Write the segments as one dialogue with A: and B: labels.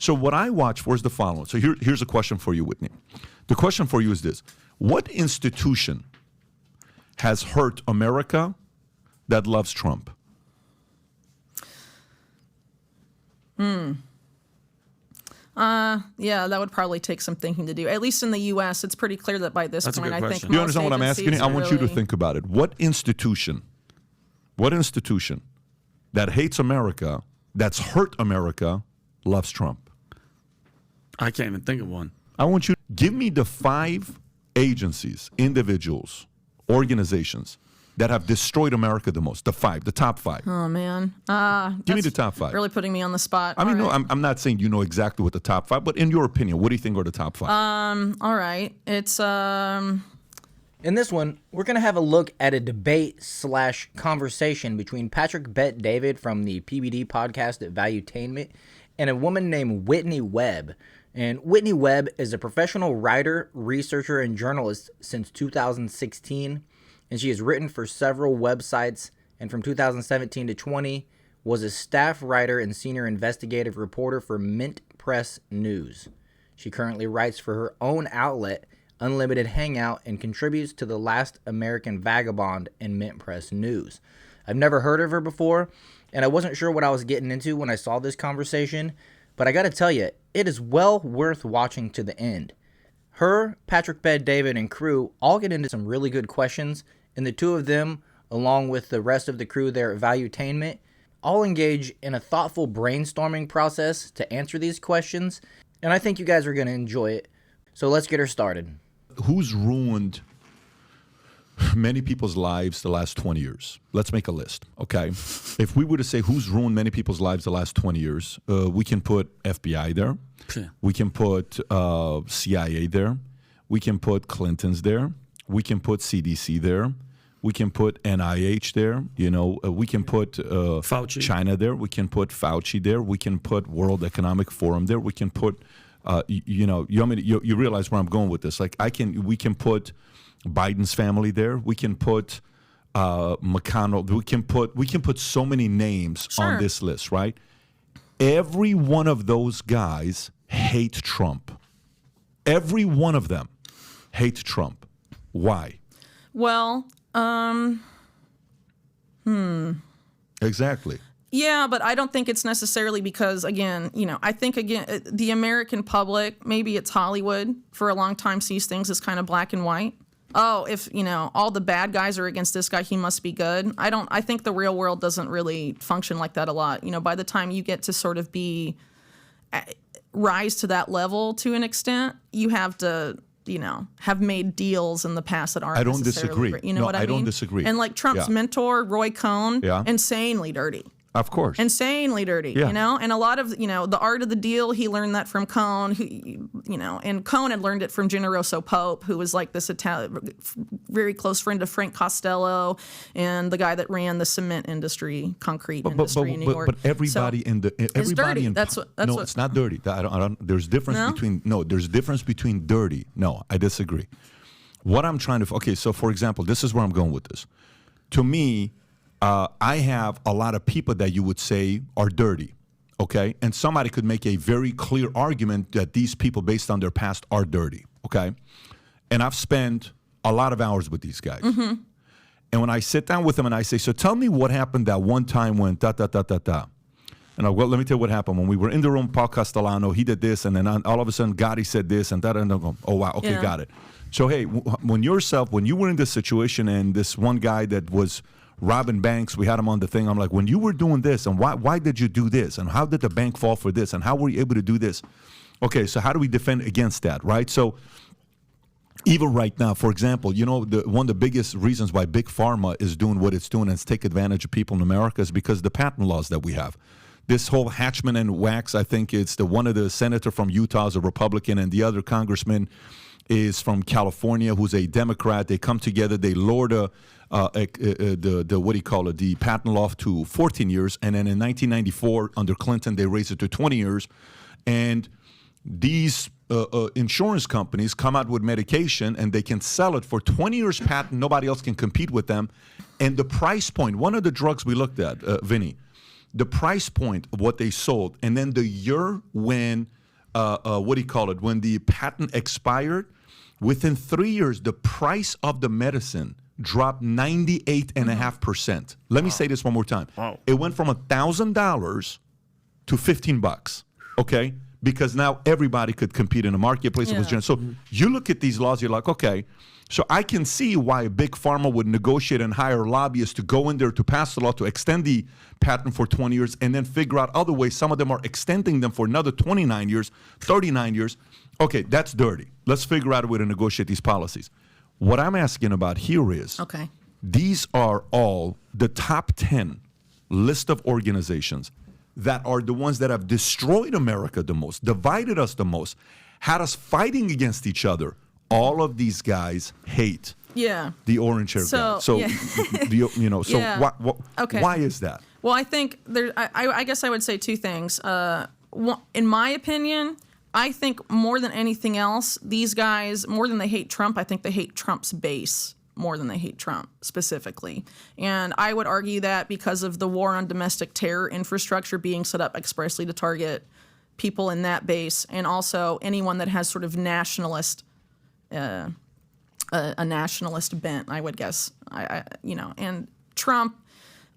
A: So what I watch for is the following. So here's a question for you, Whitney. The question for you is this. What institution has hurt America that loves Trump?
B: Yeah, that would probably take some thinking to do. At least in the U.S., it's pretty clear that by this point, I think
A: you understand what I'm asking? I want you to think about it. What institution that hates America, that's hurt America, loves Trump?
C: I can't even think of one.
A: I want you to give me the 5 agencies, individuals, organizations that have destroyed America the most. The top 5.
B: Oh, man.
A: Give me the top 5.
B: Really putting me on the spot.
A: I mean, no, I'm not saying you know exactly what the top 5, but in your opinion, what do you think are the top 5?
B: All right. It's
D: In this one, we're going to have a look at a debate/conversation between Patrick Bet-David from the PBD podcast at Valuetainment and a woman named Whitney Webb. And Whitney Webb is a professional writer, researcher, and journalist since 2016, and she has written for several websites, and from 2017 to 20 was a staff writer and senior investigative reporter for Mint Press News. She currently writes for her own outlet, Unlimited Hangout, and contributes to The Last American Vagabond and Mint Press News. I've never heard of her before, and I wasn't sure what I was getting into when I saw this conversation, but I gotta tell you, it is well worth watching to the end. Her, Patrick Bet-David, and crew all get into some really good questions, and the two of them, along with the rest of the crew there at Valuetainment, all engage in a thoughtful brainstorming process to answer these questions, and I think you guys are going to enjoy it. So let's get her started.
A: Who's ruined many people's lives the last 20 years? Let's make a list, okay? If we were to say who's ruined many people's lives the last 20 years, we can put FBI there. We can put CIA there. We can put Clintons there. We can put CDC there. We can put NIH there. We can put
C: Fauci.
A: China there. We can put Fauci there. We can put World Economic Forum there. We can put, you realize where I'm going with this. We can put Biden's family there. We can put McConnell. We can put so many names on this list, right? Every one of those guys hate Trump. Every one of them hate Trump. Why?
B: well,
A: Exactly.
B: Yeah, but I don't think it's necessarily because, again, I think, again, the American public, maybe it's Hollywood, for a long time sees things as kind of black and white. Oh, if, all the bad guys are against this guy, he must be good. I think the real world doesn't really function like that a lot. By the time you get to sort of rise to that level to an extent, you have to, have made deals in the past that aren't
A: I don't
B: necessarily,
A: disagree.
B: you know what I mean?
A: I don't disagree.
B: And like Trump's mentor, Roy Cohn,
A: Yeah.
B: insanely dirty.
A: Of course.
B: Insanely dirty,
A: Yeah.
B: And a lot of, the art of the deal, he learned that from Cohn, who, and Cohn had learned it from Generoso Pope, who was like this very close friend of Frank Costello and the guy that ran the cement industry, concrete industry in New York.
A: But everybody
B: it's dirty. That's what
A: it's not dirty. There's difference between dirty. No, I disagree. What I'm trying to, so for example, this is where I'm going with this. To me, I have a lot of people that you would say are dirty, okay? And somebody could make a very clear argument that these people, based on their past, are dirty, okay? And I've spent a lot of hours with these guys. Mm-hmm. And when I sit down with them and I say, so tell me what happened that one time when da-da-da-da-da. And let me tell you what happened. When we were in the room, Paul Castellano, he did this, and then all of a sudden, Gotti said this, and that, and I go, oh, wow, okay, got it. So, hey, when you were in this situation and this one guy that was robbing banks, we had him on the thing. I'm like, when you were doing this, and why did you do this? And how did the bank fall for this? And how were you able to do this? Okay, so how do we defend against that, right? So even right now, for example, one of the biggest reasons why Big Pharma is doing what it's doing and it's take advantage of people in America is because of the patent laws that we have. This whole Hatchman and Wax, I think it's one of the senator from Utah is a Republican, and the other congressman is from California, who's a Democrat. They come together, they lower the patent law to 14 years, and then in 1994 under Clinton they raised it to 20 years, and these insurance companies come out with medication and they can sell it for 20 years patent. Nobody else can compete with them, and the price point. One of the drugs we looked at, Vinny, the price point of what they sold, and then the year when, when the patent expired, within 3 years, the price of the medicine dropped 98.5%. Let me say this one more time.
C: Wow.
A: It went from $1,000 to $15, okay? Because now everybody could compete in the marketplace. It was generous. So you look at these laws, you're like, okay, so I can see why Big Pharma would negotiate and hire lobbyists to go in there to pass the law to extend the patent for 20 years and then figure out other ways. Some of them are extending them for another 29 years, 39 years. Okay, that's dirty. Let's figure out a way to negotiate these policies. What I'm asking about here is, these are all the top 10 list of organizations that are the ones that have destroyed America the most, divided us the most, had us fighting against each other. All of these guys hate the orange hair guy. So, why is that?
B: Well, I think I guess I would say two things. In my opinion, I think more than anything else, these guys, more than they hate Trump, I think they hate Trump's base more than they hate Trump specifically. And I would argue that because of the war on domestic terror infrastructure being set up expressly to target people in that base, and also anyone that has sort of nationalist, a nationalist bent, I would guess. And Trump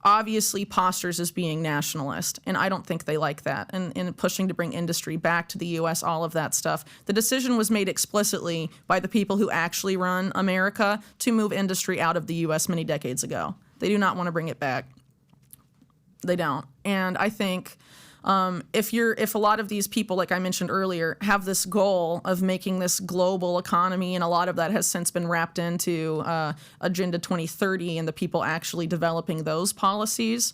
B: obviously postures as being nationalist, and I don't think they like that. And pushing to bring industry back to the U.S., all of that stuff. The decision was made explicitly by the people who actually run America to move industry out of the U.S. many decades ago. They do not want to bring it back. They don't. And I think if a lot of these people, like I mentioned earlier, have this goal of making this global economy, and a lot of that has since been wrapped into Agenda 2030 and the people actually developing those policies,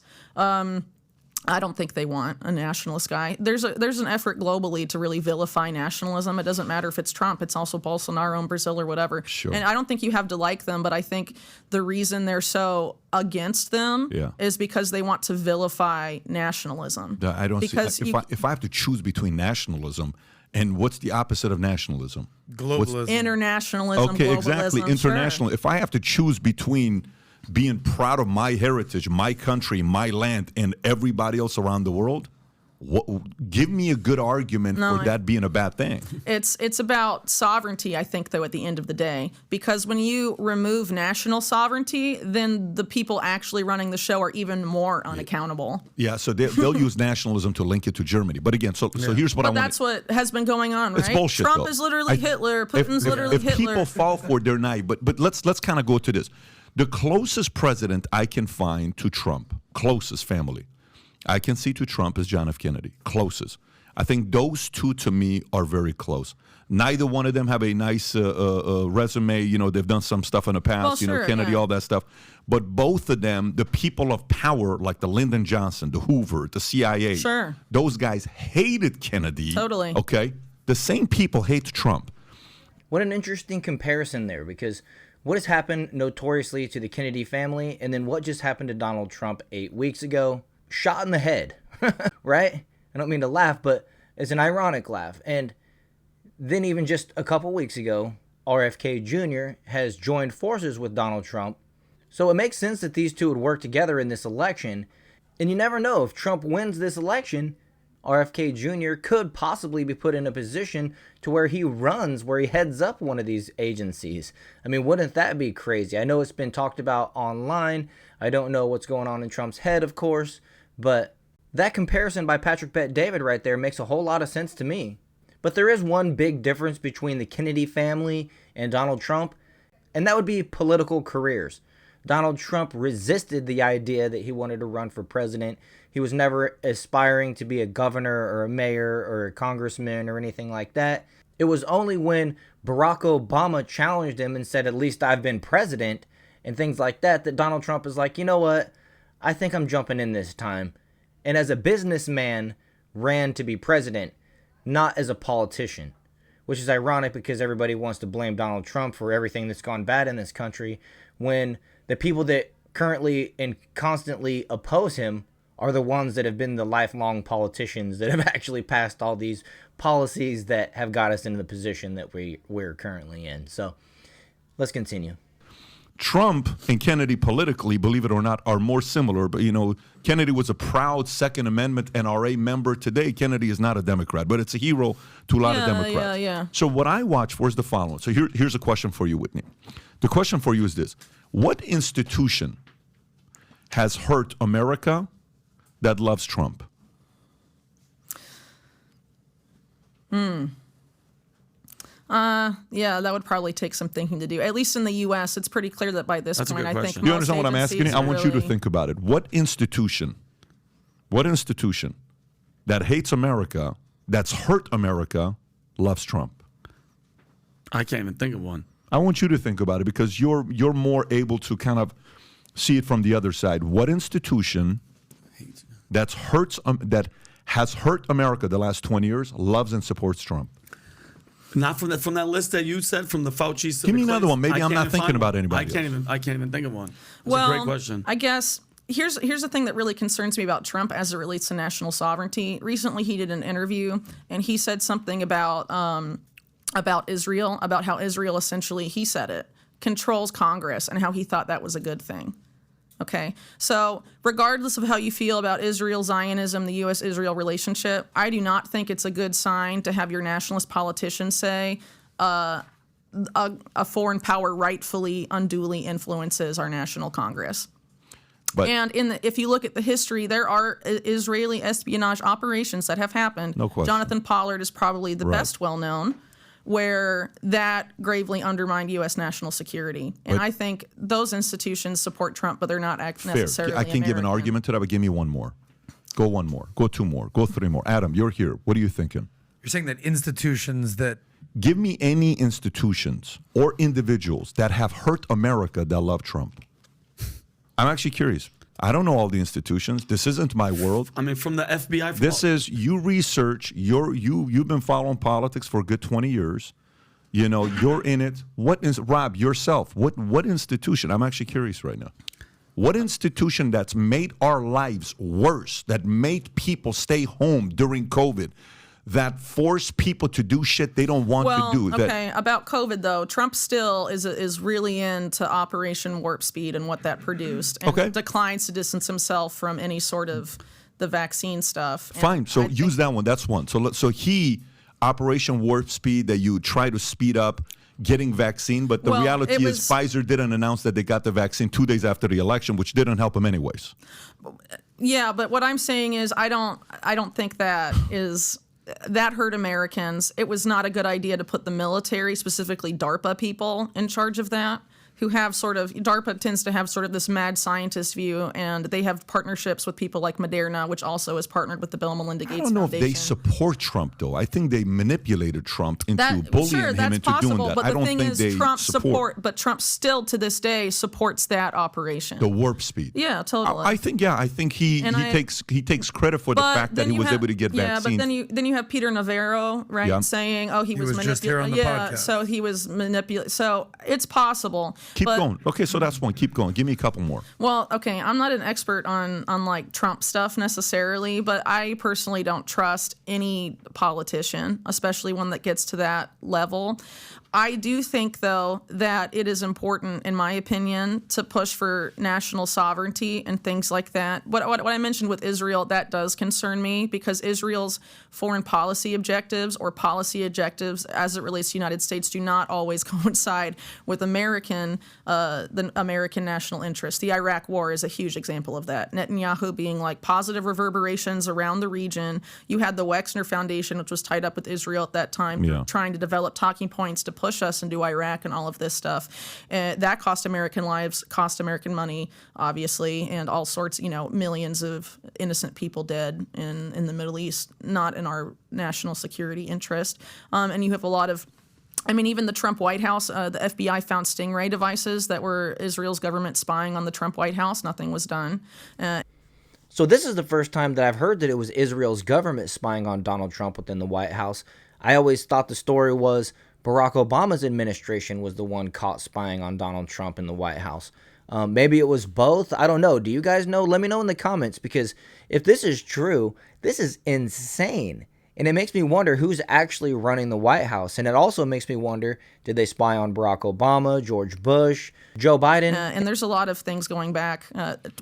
B: I don't think they want a nationalist guy. There's an effort globally to really vilify nationalism. It doesn't matter if it's Trump. It's also Bolsonaro in Brazil or whatever.
A: Sure.
B: And I don't think you have to like them, but I think the reason they're so against them is because they want to vilify nationalism.
A: I don't see. If I have to choose between nationalism and what's the opposite of nationalism?
C: Globalism.
B: Internationalism.
A: Okay,
B: globalism,
A: exactly. International. Sure. If I have to choose between being proud of my heritage, my country, my land, and everybody else around the world, give me a good argument for that being a bad thing.
B: It's about sovereignty, I think, though, at the end of the day. Because when you remove national sovereignty, then the people actually running the show are even more unaccountable.
A: Yeah, so they'll use nationalism to link it to Germany. But again, so here's what I want.
B: But that's what has been going on, right?
A: It's bullshit,
B: Trump
A: though.
B: is literally Hitler. Putin's literally Hitler.
A: If people fall for it, they're naive. But let's kind of go to this. The closest president I can find to Trump, closest family, I can see to Trump is John F. Kennedy. Closest. I think those two to me are very close. Neither one of them have a nice resume. You know, they've done some stuff in the past.
B: Well, sure,
A: Kennedy, all that stuff. But both of them, the people of power, like the Lyndon Johnson, the Hoover, the CIA, those guys hated Kennedy.
B: Totally.
A: Okay? The same people hate Trump.
D: What an interesting comparison there, because what has happened notoriously to the Kennedy family, and then what just happened to Donald Trump 8 weeks ago? Shot in the head, right? I don't mean to laugh, but it's an ironic laugh. And then even just a couple weeks ago, RFK Jr. has joined forces with Donald Trump. So it makes sense that these two would work together in this election. And you never know, if Trump wins this election, RFK Jr. could possibly be put in a position to where he heads up one of these agencies. I mean, wouldn't that be crazy? I know it's been talked about online. I don't know what's going on in Trump's head, of course, but that comparison by Patrick Bet-David right there makes a whole lot of sense to me. But there is one big difference between the Kennedy family and Donald Trump, and that would be political careers. Donald Trump resisted the idea that he wanted to run for president. He was never aspiring to be a governor or a mayor or a congressman or anything like that. It was only when Barack Obama challenged him and said, at least I've been president, and things like that, that Donald Trump is like, you know what? I think I'm jumping in this time. And as a businessman, ran to be president, not as a politician. Which is ironic because everybody wants to blame Donald Trump for everything that's gone bad in this country, when the people that currently and constantly oppose him are the ones that have been the lifelong politicians that have actually passed all these policies that have got us into the position that we're currently in. So let's continue.
A: Trump and Kennedy politically, believe it or not, are more similar. But, Kennedy was a proud Second Amendment NRA member. Today, Kennedy is not a Democrat, but it's a hero to a lot of Democrats.
B: Yeah.
A: So what I watch for is the following. So here's a question for you, Whitney. The question for you is this. What institution has hurt America that loves Trump?
B: Yeah, that would probably take some thinking to do. At least in the U.S., it's pretty clear that by this
C: That's a
B: point,
C: good
B: I think
C: question.
A: Do you
B: most
A: understand what I'm asking you?
B: agencies
A: I want you to
B: really-
A: think about it. What institution that hates America, that's hurt America, loves Trump?
C: I can't even think of one.
A: I want you to think about it because you're more able to kind of see it from the other side. What institution that has hurt America the last 20 years loves and supports Trump?
C: Not from that list that you said from the Fauci.
A: Give me another one. Maybe I'm not thinking about anybody
C: I can't even think of one. It's
B: Well,
C: a great question.
B: I guess here's the thing that really concerns me about Trump as it relates to national sovereignty. Recently, he did an interview and he said something about Israel, about how Israel essentially, he said it, controls Congress and how he thought that was a good thing. Okay, so regardless of how you feel about Israel, Zionism, the U.S.-Israel relationship, I do not think it's a good sign to have your nationalist politicians say a foreign power rightfully, unduly influences our national Congress.
A: But
B: And if you look at the history, there are Israeli espionage operations that have happened.
A: No question.
B: Jonathan Pollard is probably the best well-known, where that gravely undermined U.S. national security. And
A: But-
B: I think those institutions support Trump, but they're not
A: fair.
B: necessarily
A: I can give an
B: American.
A: argument to that, but give me one more. Go one more. Go two more. Go three more. Adam, you're here. What are you thinking?
E: You're saying that institutions that
A: Give me any institutions or individuals that have hurt America that love Trump. I'm actually curious. I don't know all the institutions. This isn't my world.
C: I mean, from the FBI.
A: This is you research. You've been following politics for a good 20 years. You're in it. What is Rob yourself? What institution? I'm actually curious right now. What institution that's made our lives worse, that made people stay home during COVID, that forced people to do shit they don't want to do?
B: Okay, about COVID though, Trump still is really into Operation Warp Speed and what that produced, and
A: Okay.
B: declines to distance himself from any sort of the vaccine stuff. And
A: Fine. So
B: I
A: use that one. That's one. So Operation Warp Speed, that you try to speed up getting vaccine, but the
B: Well,
A: reality
B: it
A: is
B: was-
A: Pfizer didn't announce that they got the vaccine 2 days after the election, which didn't help them anyways.
B: Yeah, but what I'm saying is I don't think that hurt Americans. It was not a good idea to put the military, specifically DARPA people, in charge of that, who have DARPA tends to have sort of this mad scientist view, and they have partnerships with people like Moderna, which also is partnered with the Bill and Melinda Gates
A: I don't know
B: Foundation.
A: if they support Trump, though. I think they manipulated Trump into bullying him
B: that's
A: into
B: possible,
A: doing that.
B: but
A: I
B: the
A: don't
B: thing
A: think
B: is,
A: they
B: Trump
A: support
B: but Trump still to this day supports that operation.
A: the Warp Speed.
B: Yeah, totally.
A: I think he
B: And
A: takes credit for the
B: But
A: fact that
B: then
A: he
B: you
A: was
B: have-
A: able to get vaccines.
B: but then you have Peter Navarro, right,
A: Yeah.
B: saying, "Oh, he was
E: was just here on the
B: yeah,
E: podcast.
B: so he was manipulated." So it's possible.
A: Keep
B: but,
A: going. Okay, so that's one. Keep going. Give me a couple more.
B: Well, okay, I'm not an expert on like Trump stuff necessarily, but I personally don't trust any politician, especially one that gets to that level. I do think, though, that it is important, in my opinion, to push for national sovereignty and things like that. What I mentioned with Israel, that does concern me, because Israel's foreign policy objectives or policy objectives as it relates to the United States do not always coincide with the American national interest. The Iraq War is a huge example of that. Netanyahu being like positive reverberations around the region. You had the Wexner Foundation, which was tied up with Israel at that time,
A: Yeah.
B: trying to develop talking points to push us into Iraq and all of this stuff. That cost American lives, cost American money, obviously, and all sorts, millions of innocent people dead in the Middle East, not in our national security interest. And you have a lot of, even the Trump White House, the FBI found stingray devices that were Israel's government spying on the Trump White House. Nothing was done.
D: So this is the first time that I've heard that it was Israel's government spying on Donald Trump within the White House. I always thought the story was Barack Obama's administration was the one caught spying on Donald Trump in the White House. Maybe it was both. I don't know. Do you guys know? Let me know in the comments, because if this is true, this is insane. And it makes me wonder who's actually running the White House. And it also makes me wonder, did they spy on Barack Obama, George Bush, Joe Biden?
B: And there's a lot of things going back.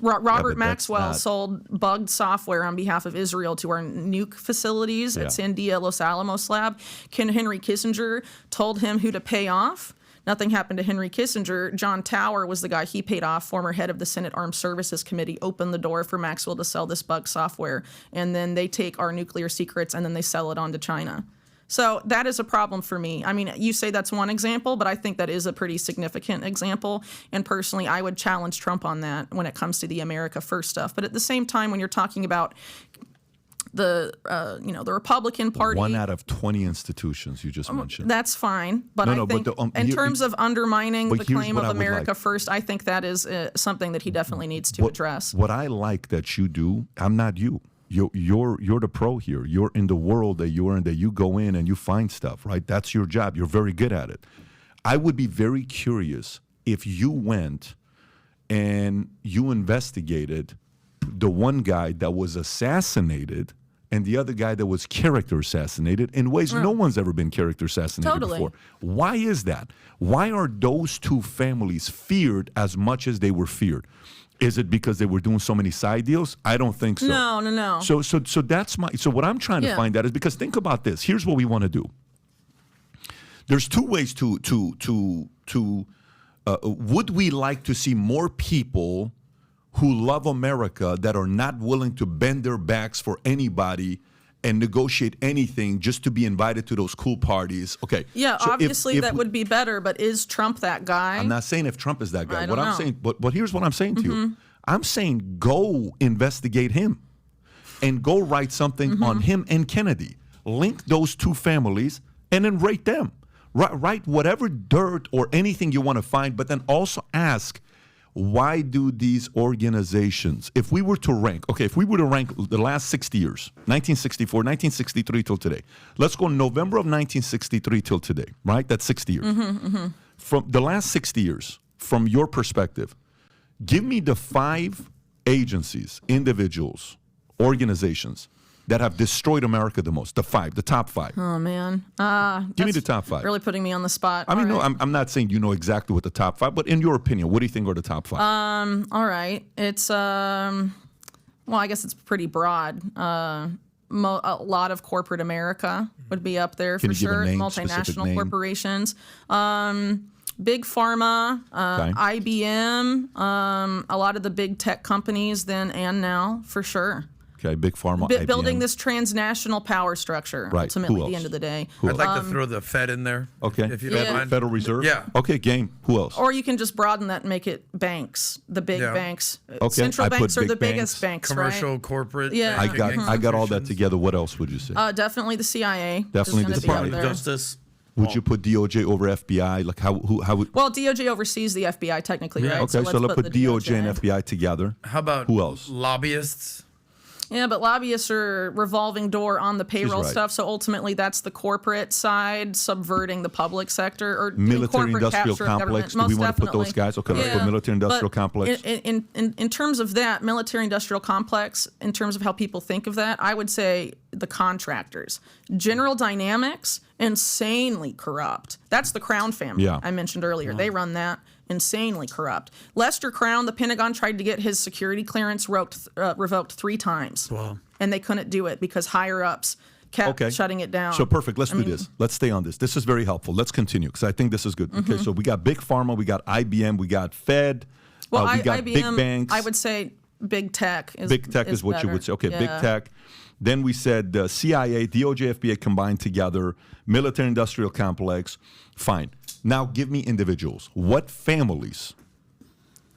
B: Robert Maxwell sold bugged software on behalf of Israel to our nuke facilities at Sandia Los Alamos lab. Henry Kissinger told him who to pay off. Nothing happened to Henry Kissinger. John Tower was the guy he paid off, former head of the Senate Armed Services Committee, opened the door for Maxwell to sell this bug software. And then they take our nuclear secrets and then they sell it on to China. So that is a problem for me. I mean, you say that's one example, but I think that is a pretty significant example. And personally, I would challenge Trump on that when it comes to the America First stuff. But at the same time, when you're talking about the Republican Party,
A: 1 out of 20 institutions you just mentioned.
B: That's fine, but I think in terms of undermining the claim of America First, I think that is something that he definitely needs to address.
A: What I like that you do, I'm not you. You're the pro here. You're in the world that you're in, that you go in and you find stuff, right? That's your job. You're very good at it. I would be very curious if you went and you investigated the one guy that was assassinated and the other guy that was character assassinated in ways no one's ever been character assassinated before. Why is that? Why are those two families feared as much as they were feared? Is it because they were doing so many side deals? I don't think so.
B: No.
A: So that's so what I'm trying to find out is, because think about this. Here's what we want to do. There's two ways would we like to see more people who love America that are not willing to bend their backs for anybody and negotiate anything just to be invited to those cool parties? Okay.
B: Yeah, so obviously that would be better, but is Trump that guy?
A: I'm not saying if Trump is that guy.
B: I don't know.
A: I'm saying, but here's what I'm saying to you. I'm saying go investigate him and go write something on him and Kennedy. Link those two families and then rate them. Write whatever dirt or anything you want to find, but then also ask, why do these organizations, if we were to rank the last 60 years, 1964, 1963 till today, let's go November of 1963 till today, right? That's 60 years. From the last 60 years, from your perspective, give me the 5 agencies, individuals, organizations that have destroyed America the most, the top 5.
B: Oh, man.
A: Give me the top 5.
B: Really putting me on the spot.
A: I mean, no, I'm not saying you know exactly what the top 5, but in your opinion, what do you think are the top 5?
B: All right. It's, well, I guess it's pretty broad. A lot of corporate America would be up there for sure. Multinational corporations. Big Pharma, IBM, a lot of the big tech companies then and now, for sure.
A: Okay, Big Pharma, IBM.
B: Building this transnational power structure, ultimately, at the end of the day.
E: I'd like to throw the Fed in there.
A: Okay,
E: if you don't mind.
A: Federal Reserve?
E: Yeah.
A: Okay, game. Who else?
B: Or you can just broaden that and make it banks, the big banks.
A: Okay,
B: Central banks are the biggest banks,
E: commercial,
B: right?
E: corporate.
B: Yeah.
A: I got all that together. What else would you say?
B: Definitely the CIA.
A: Definitely the
C: Department
A: CIA.
C: of Justice.
A: Would you put DOJ over FBI? Like how would?
B: Well, DOJ oversees the FBI technically, right?
A: Okay, so let's put DOJ and FBI together.
E: How about
A: who else?
E: Lobbyists?
B: Yeah, but lobbyists are revolving door on the payroll stuff. So ultimately, that's the corporate side subverting the public sector or
A: military industrial complex. Do we want to put those guys? Okay, let's put military industrial complex.
B: In terms of that military industrial complex, in terms of how people think of that, I would say the contractors. General Dynamics, insanely corrupt. That's the Crown family I mentioned earlier. They run that. Insanely corrupt. Lester Crown, the Pentagon tried to get his security clearance revoked 3 times.
C: Wow.
B: And they couldn't do it because higher-ups kept shutting it down.
A: So perfect. Let's do this. Let's stay on this. This is very helpful. Let's continue because I think this is good. Okay, so we got Big Pharma, we got IBM, we got Fed, we got
B: IBM,
A: big banks.
B: I would say big tech is
A: Big tech is what
B: better.
A: you would say. Okay, big tech. Then we said CIA, DOJ, FBI combined together, military industrial complex. Fine. Now give me individuals. What families,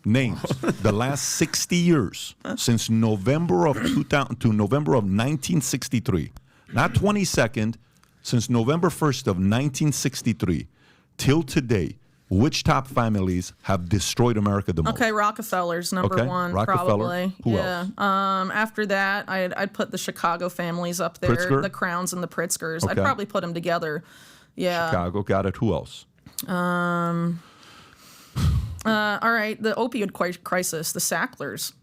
A: names, the last 60 years, since November of 2000 to November of 1963, not 22nd, since November 1st of 1963 till today, which top families have destroyed America the most?
B: Okay, Rockefellers, number one,
A: Rockefeller.
B: probably.
A: Who else?
B: After that, I'd put the Chicago families up there,
A: Pritzker?
B: the Crowns and the Pritzkers.
A: Okay.
B: I'd probably put them together. Yeah.
A: Chicago, got it. Who else?
B: All right, the opioid crisis, the Sacklers.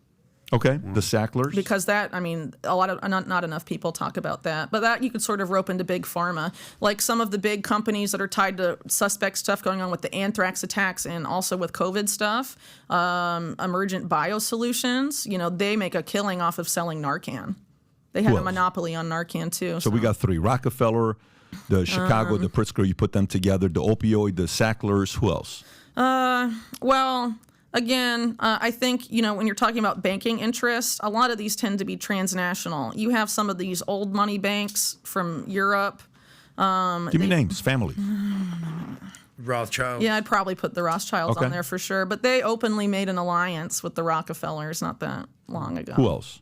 A: Okay, the Sacklers.
B: Because that, I mean, a lot of not enough people talk about that, but that you could sort of rope into big pharma, like some of the big companies that are tied to suspect stuff going on with the anthrax attacks and also with COVID stuff. Emergent Biosolutions, they make a killing off of selling Narcan. They have a monopoly on Narcan too.
A: So we got 3: Rockefeller, the Chicago, the Pritzker. You put them together. The opioid, the Sacklers. Who else?
B: Well, again, I think, when you're talking about banking interests, a lot of these tend to be transnational. You have some of these old money banks from Europe.
A: Give me names, family.
E: Rothschilds.
B: Yeah, I'd probably put the Rothschilds on there for sure. But they openly made an alliance with the Rockefellers not that long ago.
A: Who else?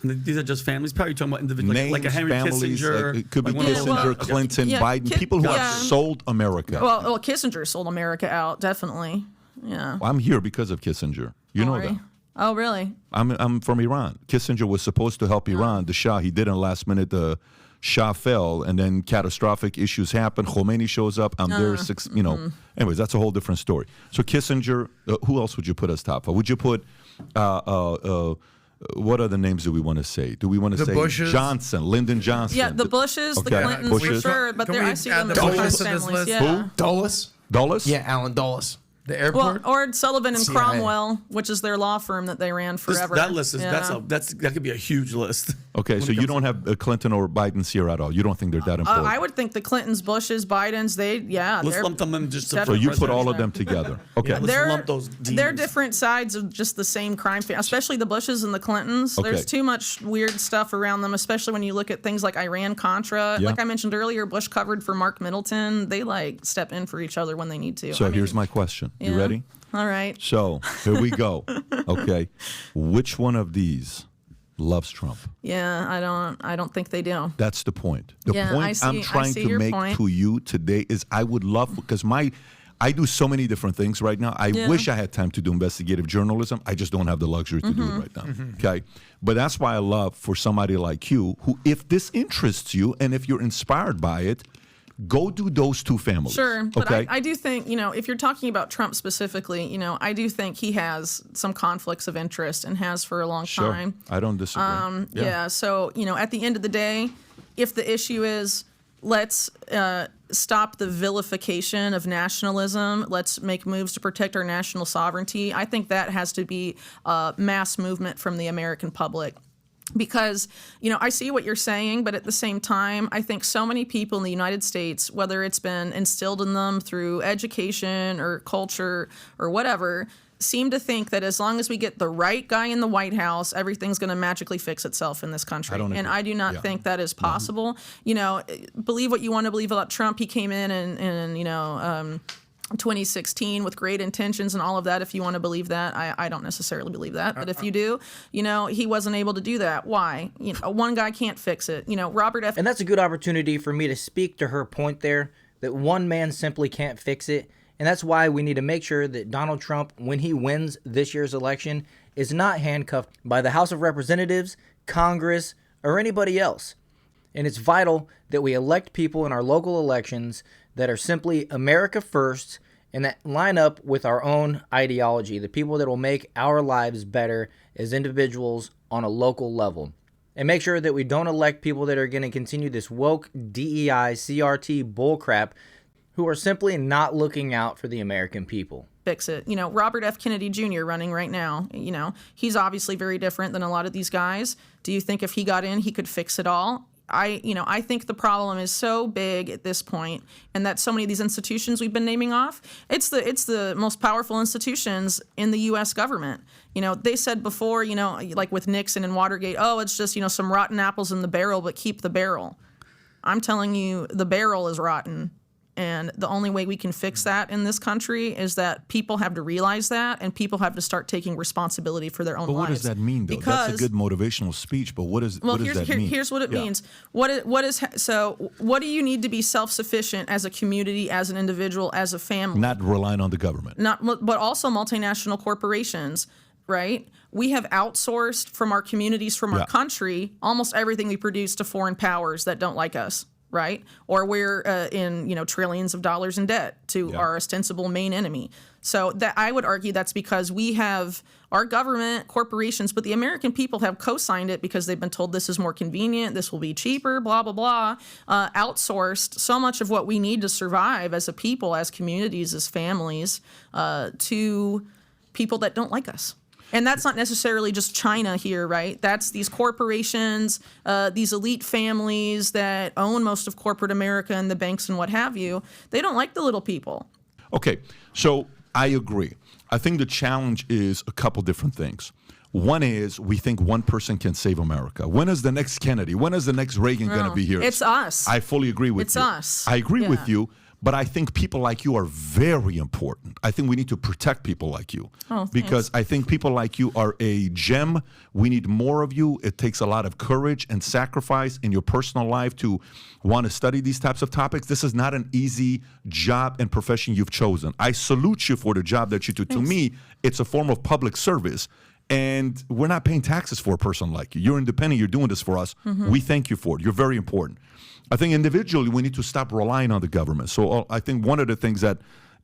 C: These are just families. Probably talking about individuals,
A: Names,
C: like a Henry
A: families.
C: Kissinger.
A: It could be
C: like one of those-
A: Kissinger, Clinton, Biden. People who have sold America.
B: Well, Kissinger sold America out, definitely. Yeah.
A: I'm here because of Kissinger. You know that.
B: Oh, really?
A: I'm from Iran. Kissinger was supposed to help Iran. The Shah, he didn't last minute. The Shah fell, and then catastrophic issues happened. Khomeini shows up. I'm there. Anyways, that's a whole different story. So Kissinger. Who else would you put as top? Would you put? What other names do we want to say? Do we want to say
E: Bushes?
A: Johnson, Lyndon Johnson?
B: Yeah, the Bushes, the Clintons, for
A: Bushes.
B: sure. But
E: Can we
B: I see them
E: add
B: as
E: the
B: Bush
E: Bushes to this
B: families.
E: list?
B: Yeah.
F: Dulles?
A: Dulles?
F: Yeah, Alan Dulles.
E: The
B: Well,
E: airport.
B: or Sullivan and
F: CIA.
B: Cromwell, which is their law firm that they ran forever.
C: That list is
B: Yeah.
C: that could be a huge list.
A: Okay, so you don't have Clinton or Biden's here at all. You don't think they're that important.
B: I would think the Clintons, Bushes, Bidens,
C: Let's lump them in just
A: so you put all of them together. Okay.
C: Yeah, let's lump those
B: they're
C: demons.
B: different sides of just the same crime family, especially the Bushes and the Clintons.
A: Okay.
B: There's too much weird stuff around them, especially when you look at things like Iran-Contra.
A: Yeah.
B: Like I mentioned earlier, Bush covered for Mark Middleton. They step in for each other when they need to.
A: So here's my question. You
B: yeah.
A: ready?
B: All right.
A: So here we go. Okay. Which one of these loves Trump?
B: Yeah, I don't think they do.
A: That's the point. The
B: Yeah,
A: point
B: I
A: I'm
B: see
A: trying to
B: your
A: make
B: point.
A: to you today is I would love, because I do so many different things right now. I wish I had time to do investigative journalism. I just don't have the luxury to do it right now. Okay. But that's why I love for somebody like you who, if this interests you and if you're inspired by it, go do those two families.
B: Sure, but
A: okay?
B: I do think, if you're talking about Trump specifically, I do think he has some conflicts of interest and has for a long
A: Sure.
B: time.
A: I don't disagree.
B: Yeah, so, at the end of the day, if the issue is let's stop the vilification of nationalism, let's make moves to protect our national sovereignty, I think that has to be a mass movement from the American public. Because, I see what you're saying, but at the same time, I think so many people in the United States, whether it's been instilled in them through education or culture or whatever, seem to think that as long as we get the right guy in the White House, everything's going to magically fix itself in this country. And
A: agree.
B: I do not think that is possible. Believe what you want to believe about Trump. He came in and 2016 with great intentions and all of that. If you want to believe that, I don't necessarily believe that, but if you do, he wasn't able to do that. Why? One guy can't fix it. Robert F.
D: And that's a good opportunity for me to speak to her point there, that one man simply can't fix it. And that's why we need to make sure that Donald Trump, when he wins this year's election, is not handcuffed by the House of Representatives, Congress, or anybody else. And it's vital that we elect people in our local elections that are simply America first and that line up with our own ideology, the people that will make our lives better as individuals on a local level. And make sure that we don't elect people that are going to continue this woke DEI, CRT bullcrap who are simply not looking out for the American people.
B: Fix it. Robert F. Kennedy Jr. running right now, he's obviously very different than a lot of these guys. Do you think if he got in, he could fix it all? I think the problem is so big at this point, and that so many of these institutions we've been naming off, it's the most powerful institutions in the U.S. government. They said before, like with Nixon and Watergate, oh, it's just, some rotten apples in the barrel, but keep the barrel. I'm telling you, the barrel is rotten. And the only way we can fix that in this country is that people have to realize that, and people have to start taking responsibility for their own lives.
A: But what does that mean, though? That's a good motivational speech, but what does that mean?
B: Here's what it means. So what do you need to be self-sufficient as a community, as an individual, as a family?
A: Not relying on the government.
B: But also multinational corporations, right? We have outsourced from our communities, from our country, almost everything we produce to foreign powers that don't like us. right? Or we're in, trillions of dollars in debt to our ostensible main enemy. So that I would argue that's because we have our government, corporations, but the American people have co-signed it because they've been told this is more convenient, this will be cheaper, blah, blah, blah, outsourced so much of what we need to survive as a people, as communities, as families, to people that don't like us. And that's not necessarily just China here, right? That's these corporations, these elite families that own most of corporate America and the banks and what have you. They don't like the little people.
A: Okay, so I agree. I think the challenge is a couple different things. One is we think one person can save America. When is the next Kennedy? When is the next Reagan going to be here?
B: It's us.
A: I fully agree with
B: It's
A: you.
B: us.
A: I agree with you, but I think people like you are very important. I think we need to protect people like you.
B: Oh,
A: because I think people like you are a gem. We need more of you. It takes a lot of courage and sacrifice in your personal life to want to study these types of topics. This is not an easy job and profession you've chosen. I salute you for the job that you do. To me, it's a form of public service. And we're not paying taxes for a person like you. You're independent. You're doing this for us. We thank you for it. You're very important. I think individually we need to stop relying on the government. So I think one of the things that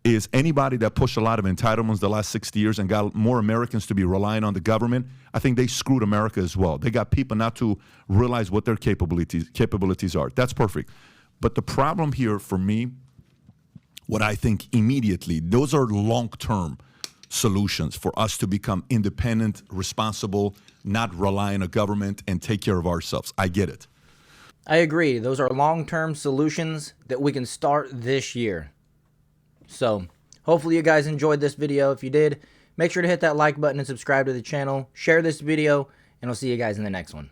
A: is anybody that pushed a lot of entitlements the last 60 years and got more Americans to be relying on the government, I think they screwed America as well. They got people not to realize what their capabilities are. That's perfect. But the problem here for me, what I think immediately, those are long-term solutions for us to become independent, responsible, not rely on a government, and take care of ourselves. I get it.
D: I agree. Those are long-term solutions that we can start this year. So, hopefully you guys enjoyed this video. If you did, make sure to hit that like button and subscribe to the channel. Share this video, and I'll see you guys in the next one.